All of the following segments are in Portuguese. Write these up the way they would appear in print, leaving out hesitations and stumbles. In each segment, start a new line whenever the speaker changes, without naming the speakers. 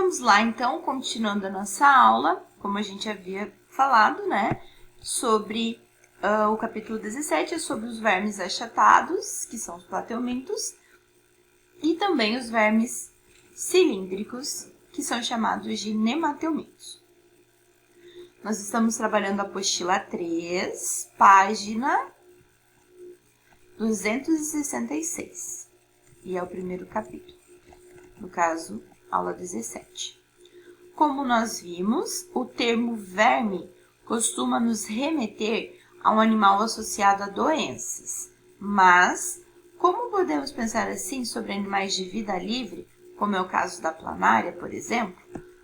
Vamos lá, então, continuando a nossa aula, como a gente havia falado, né, sobre o capítulo 17, sobre os vermes achatados, que são os plateumintos, e também os vermes cilíndricos, que são chamados de nemateumintos. Nós estamos trabalhando a apostila 3, página 266, e é o primeiro capítulo, no caso, aula 17. Como nós vimos, o termo verme costuma nos remeter a um animal associado a doenças, mas como podemos pensar assim sobre animais de vida livre, como é o caso da planária, por exemplo?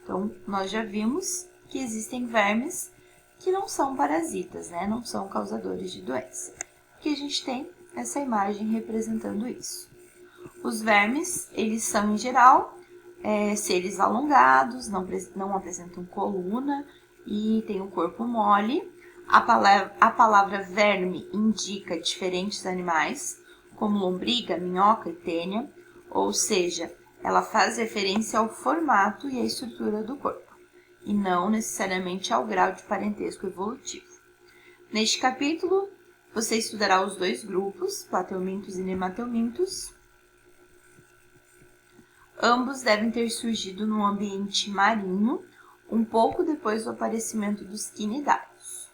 Então, nós já vimos que existem vermes que não são parasitas, né? Não são causadores de doença. Aqui a gente tem essa imagem representando isso. Os vermes, eles são, em geral, seres alongados, não apresentam coluna e têm um corpo mole. A palavra verme indica diferentes animais, como lombriga, minhoca e tênia, ou seja, ela faz referência ao formato e à estrutura do corpo, e não necessariamente ao grau de parentesco evolutivo. Neste capítulo, você estudará os dois grupos, plateumintos e nemateumintos. Ambos devem ter surgido no ambiente marinho, um pouco depois do aparecimento dos quinidários.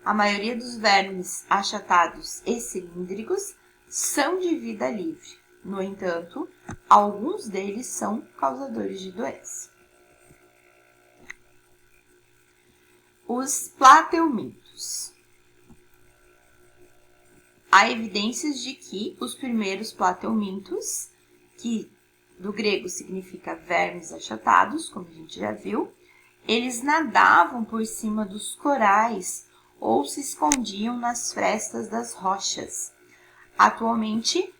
A maioria dos vermes achatados e cilíndricos são de vida livre. No entanto, alguns deles são causadores de doença. Os plateumintos. Há evidências de que os primeiros plateumintos, que do grego significa vermes achatados, como a gente já viu, eles nadavam por cima dos corais ou se escondiam nas frestas das rochas. Atualmente,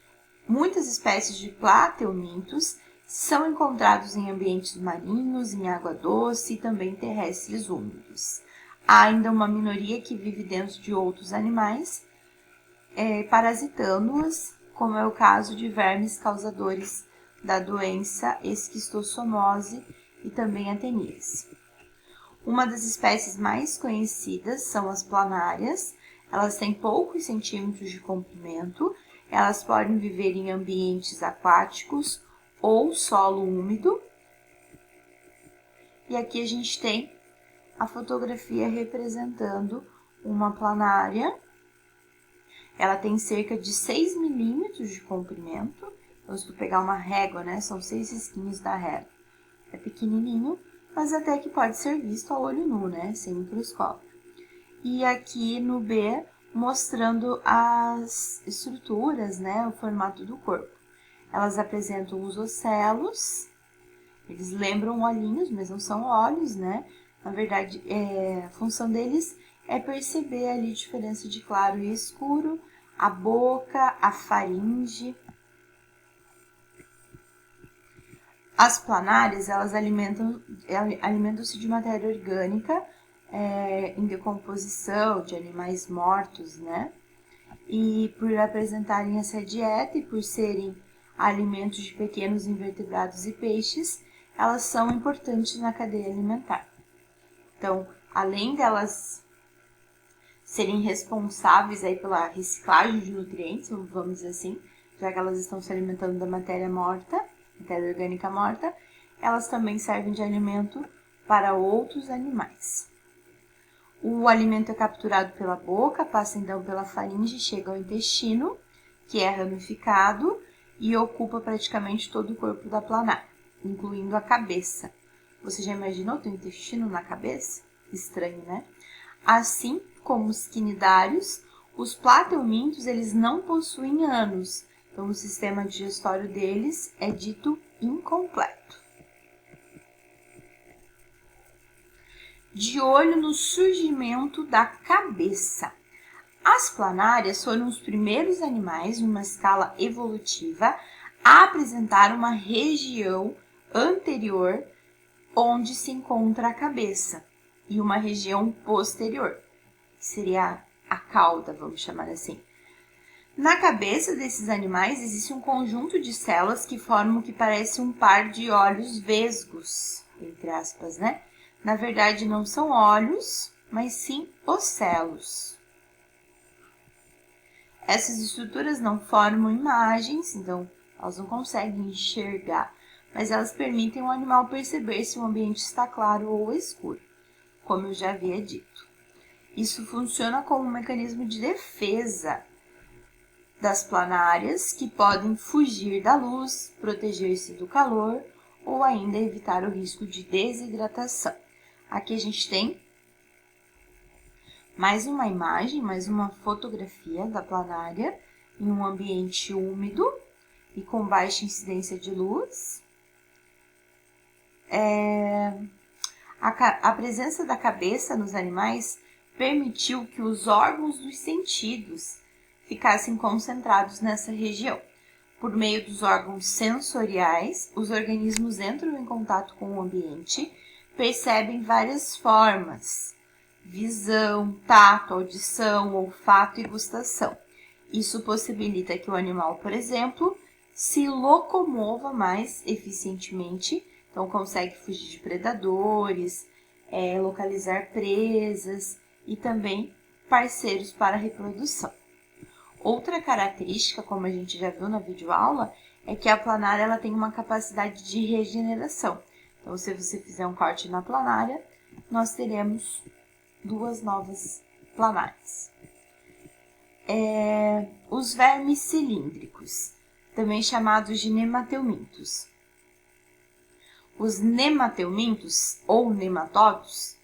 muitas espécies de plateumintos são encontrados em ambientes marinhos, em água doce e também terrestres úmidos. Há ainda uma minoria que vive dentro de outros animais, parasitando-os, como é o caso de vermes causadores da doença esquistossomose e também a teníase. Uma das espécies mais conhecidas são as planárias. Elas têm poucos centímetros de comprimento, elas podem viver em ambientes aquáticos ou solo úmido. E aqui a gente tem a fotografia representando uma planária. Ela tem cerca de 6 milímetros de comprimento. Então, se tu pegar uma régua, né, são 6 risquinhos da régua. É pequenininho, mas até que pode ser visto a olho nu, né, sem microscópio. E aqui no B, mostrando as estruturas, né, o formato do corpo. Elas apresentam os ocelos, eles lembram olhinhos, mas não são olhos, né? Na verdade, a função deles é perceber ali a diferença de claro e escuro, a boca, a faringe. As planárias, elas alimentam-se de matéria orgânica, em decomposição, de animais mortos, né? E por apresentarem essa dieta e por serem alimentos de pequenos invertebrados e peixes, elas são importantes na cadeia alimentar. Então, além delas serem responsáveis aí pela reciclagem de nutrientes, vamos dizer assim, já que elas estão se alimentando da matéria morta, matéria orgânica morta, elas também servem de alimento para outros animais. O alimento é capturado pela boca, passa então pela faringe e chega ao intestino, que é ramificado e ocupa praticamente todo o corpo da planária, incluindo a cabeça. Você já imaginou ter um intestino na cabeça? Estranho, né? Assim como os quinidários, os plateumintos, eles não possuem ânus, então o sistema digestório deles é dito incompleto. De olho no surgimento da cabeça. As planárias foram os primeiros animais, numa escala evolutiva, a apresentar uma região anterior onde se encontra a cabeça e uma região posterior, que seria a cauda, vamos chamar assim. Na cabeça desses animais existe um conjunto de células que formam o que parece um par de olhos vesgos, entre aspas, né? Na verdade, não são olhos, mas sim ocelos. Essas estruturas não formam imagens, então elas não conseguem enxergar, mas elas permitem ao animal perceber se o ambiente está claro ou escuro, como eu já havia dito. Isso funciona como um mecanismo de defesa das planárias, que podem fugir da luz, proteger-se do calor ou ainda evitar o risco de desidratação. Aqui a gente tem mais uma imagem, mais uma fotografia da planária em um ambiente úmido e com baixa incidência de luz. A presença da cabeça nos animais permitiu que os órgãos dos sentidos ficassem concentrados nessa região. Por meio dos órgãos sensoriais, os organismos entram em contato com o ambiente, percebem várias formas: visão, tato, audição, olfato e gustação. Isso possibilita que o animal, por exemplo, se locomova mais eficientemente, então consegue fugir de predadores, localizar presas e também parceiros para a reprodução. Outra característica, como a gente já viu na videoaula, é que a planária ela tem uma capacidade de regeneração. Então, se você fizer um corte na planária, nós teremos 2 novas planárias. Os vermes cilíndricos, também chamados de nemateumintos. Os nemateumintos, ou nematóides,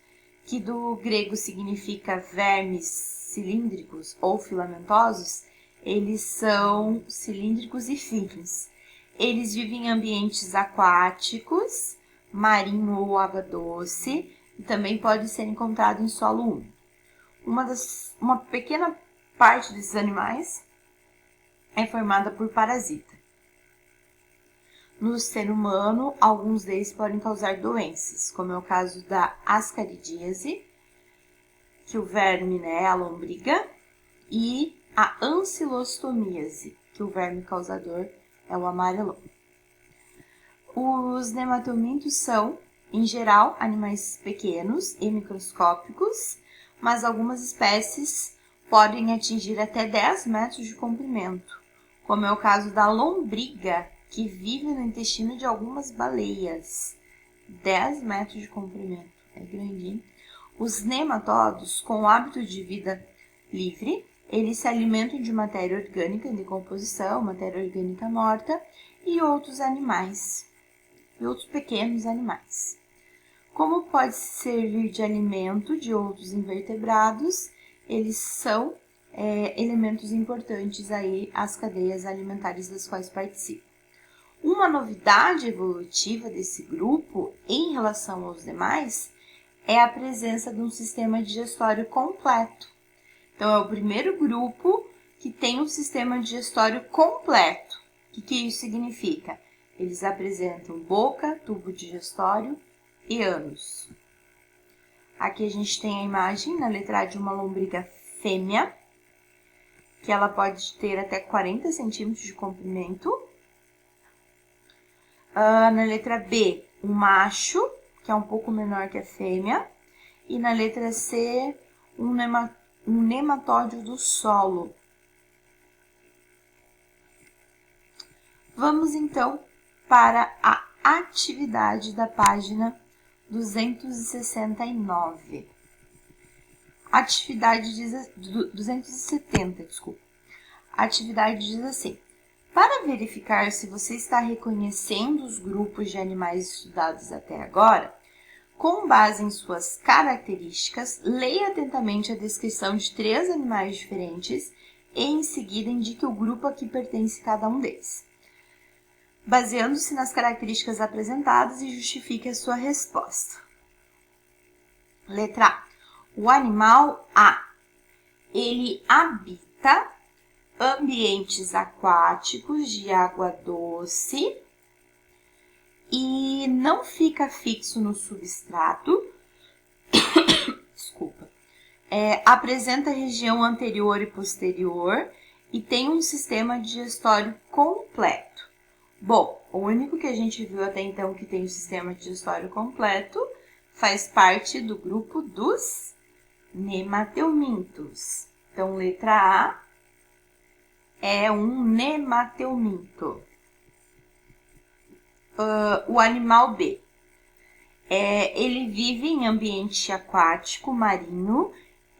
que do grego significa vermes cilíndricos ou filamentosos, eles são cilíndricos e firmes. Eles vivem em ambientes aquáticos, marinho ou água doce, e também pode ser encontrado em solo úmido. Uma pequena parte desses animais é formada por parasita. No ser humano, alguns deles podem causar doenças, como é o caso da ascaridíase, que o verme é a lombriga, e a ancilostomíase, que o verme causador é o amarelão. Os nemateumintos são, em geral, animais pequenos e microscópicos, mas algumas espécies podem atingir até 10 metros de comprimento, como é o caso da lombriga, que vive no intestino de algumas baleias. 10 metros de comprimento, é grandinho. Os nematóides, com o hábito de vida livre, eles se alimentam de matéria orgânica em decomposição, matéria orgânica morta e outros animais, e outros pequenos animais. Como pode servir de alimento de outros invertebrados, eles são elementos importantes aí às cadeias alimentares das quais participam. Uma novidade evolutiva desse grupo em relação aos demais é a presença de um sistema digestório completo. Então, é o primeiro grupo que tem um sistema digestório completo. O que isso significa? Eles apresentam boca, tubo digestório e ânus. Aqui a gente tem a imagem na letra A de uma lombriga fêmea, que ela pode ter até 40 centímetros de comprimento. Na letra B, um macho, que é um pouco menor que a fêmea. E na letra C, um nematóide do solo. Vamos então para a atividade da página 269. Atividade 270, desculpa. A atividade diz assim: para verificar se você está reconhecendo os grupos de animais estudados até agora, com base em suas características, leia atentamente a descrição de 3 animais diferentes e, em seguida, indique o grupo a que pertence cada um deles, baseando-se nas características apresentadas, e justifique a sua resposta. Letra A. O animal A, ele habita ambientes aquáticos de água doce e não fica fixo no substrato. Desculpa. Apresenta região anterior e posterior e tem um sistema digestório completo. Bom, o único que a gente viu até então que tem um sistema digestório completo faz parte do grupo dos nemateumintos. Então, letra A é um nemateuminto. O animal B. Ele vive em ambiente aquático, marinho,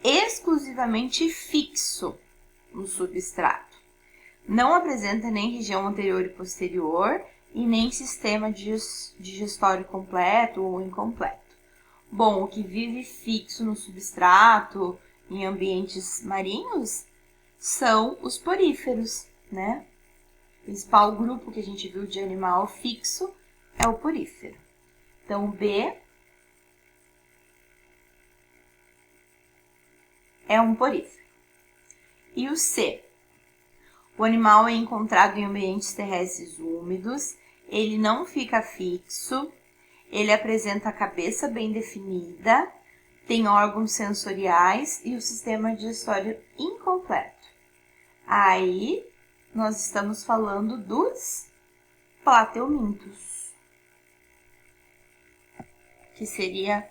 exclusivamente fixo no substrato. Não apresenta nem região anterior e posterior e nem sistema digestório completo ou incompleto. Bom, o que vive fixo no substrato em ambientes marinhos são os poríferos, né? O principal grupo que a gente viu de animal fixo é o porífero. Então, o B é um porífero. E o C? O animal é encontrado em ambientes terrestres úmidos, ele não fica fixo, ele apresenta a cabeça bem definida, tem órgãos sensoriais e o sistema digestório incompleto. Aí, nós estamos falando dos plateumintos, que seria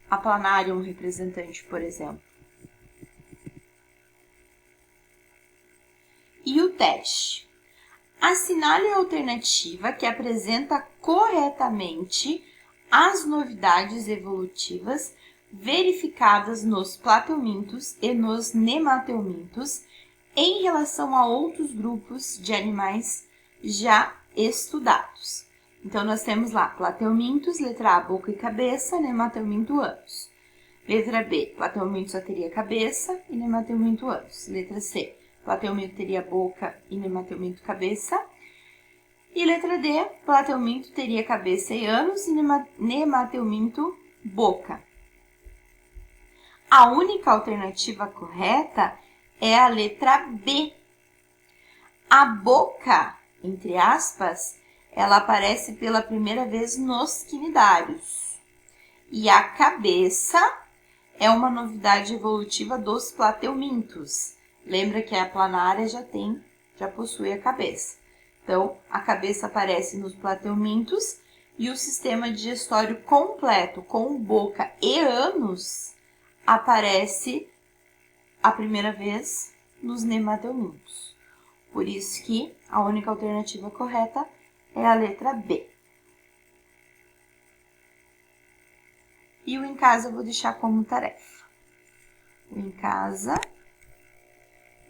a Planarium representante, por exemplo. E o teste? Assinale a alternativa que apresenta corretamente as novidades evolutivas verificadas nos plateumintos e nos nemateumintos em relação a outros grupos de animais já estudados. Então, nós temos lá plateumintos, letra A, boca e cabeça, nemateuminto, ânus. Letra B, plateuminto só teria cabeça e nemateuminto, ânus. Letra C, plateuminto teria boca e nemateuminto, cabeça. E letra D, plateuminto teria cabeça e ânus e nemateuminto, boca. A única alternativa correta é a letra B. A boca, entre aspas, ela aparece pela primeira vez nos quinidários. E a cabeça é uma novidade evolutiva dos plateumintos. Lembra que a planária já possui a cabeça. Então, a cabeça aparece nos plateumintos e o sistema digestório completo com boca e ânus aparece a primeira vez nos nemateumintos. Por isso que a única alternativa correta é a letra B. E o em casa eu vou deixar como tarefa. O em casa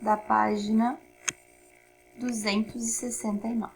da página 269.